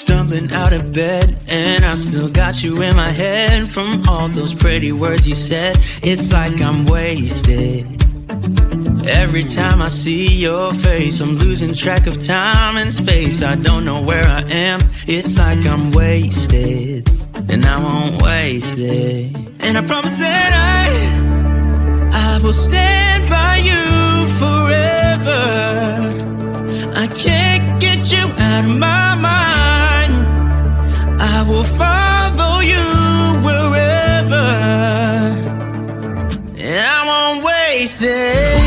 Stumbling out of bed, and I still got you in my head. From all those pretty words you said, it's like I'm wasted. Every time I see your face, I'm losing track of time and space. I don't know where I am, it's like I'm wasted, and I won't waste it. And I promise that I will stand by you forever. I can't get you out of my mind. I will follow you wherever, and I won't waste it.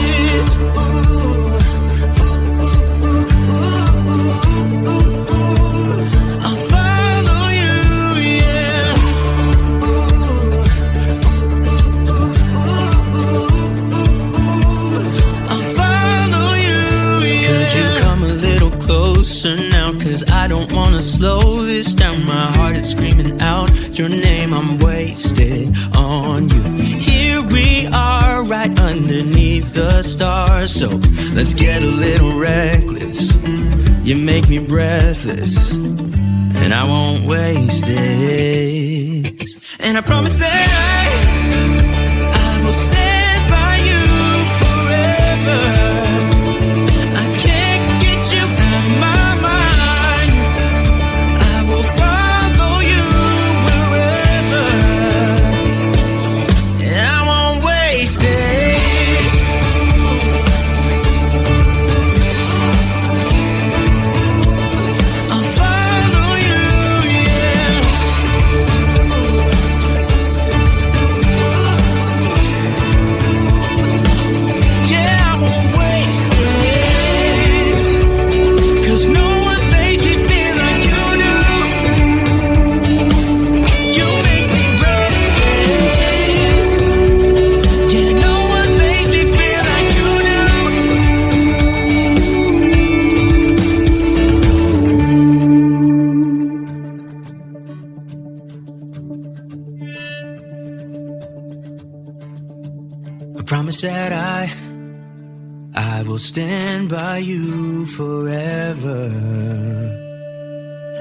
Now, cause I don't wanna slow this down. My heart is screaming out your name. I'm wasted on you. Here we are, right underneath the stars. So let's get a little reckless. You make me breathless, and I won't waste this. And I promise that I will stand by you forever. Promise that I will stand by you forever,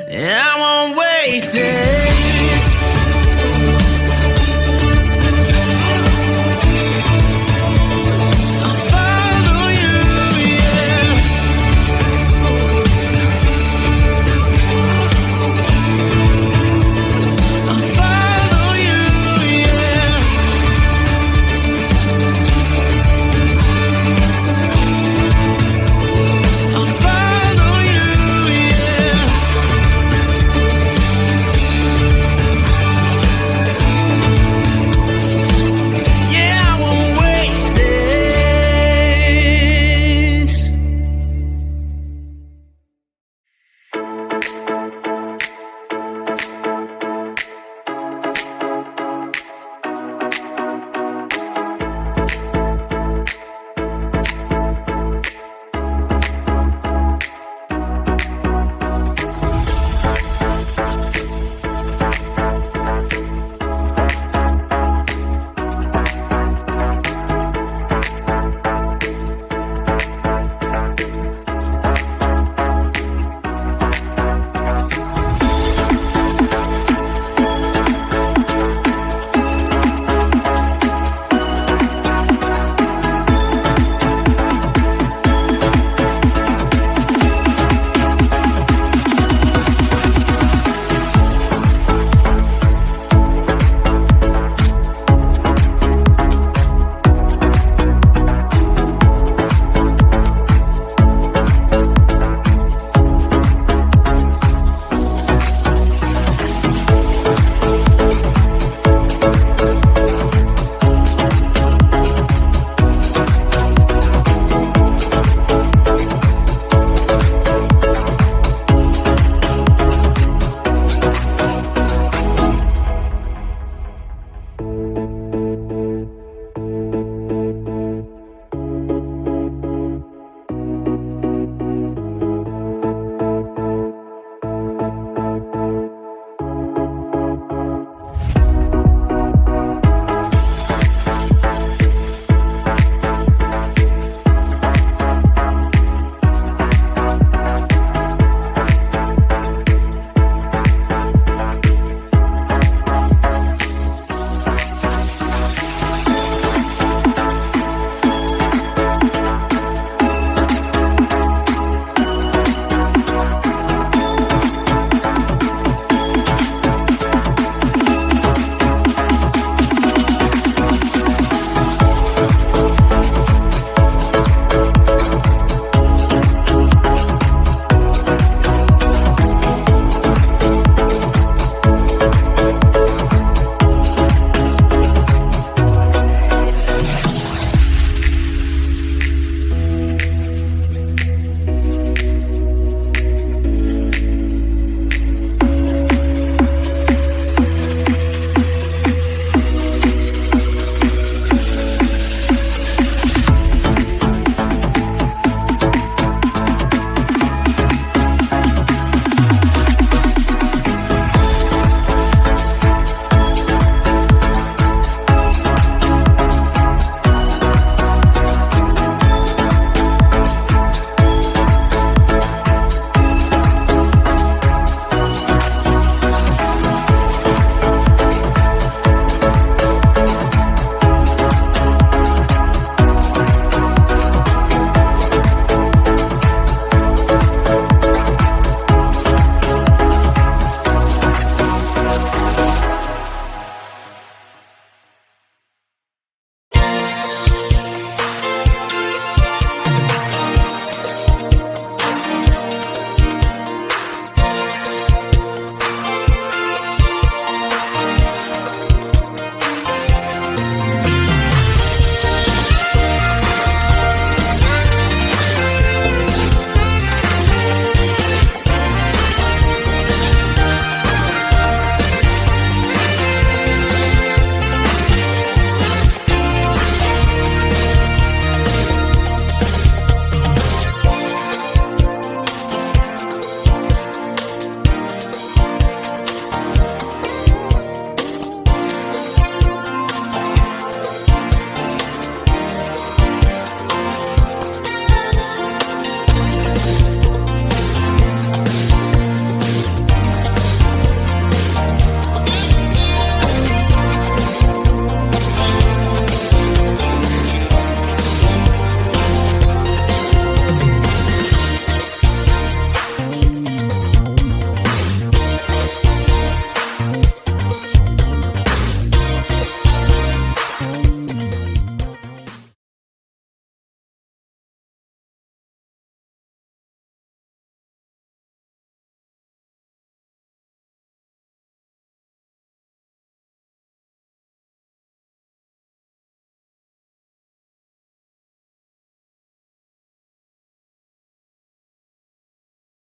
and I won't waste it.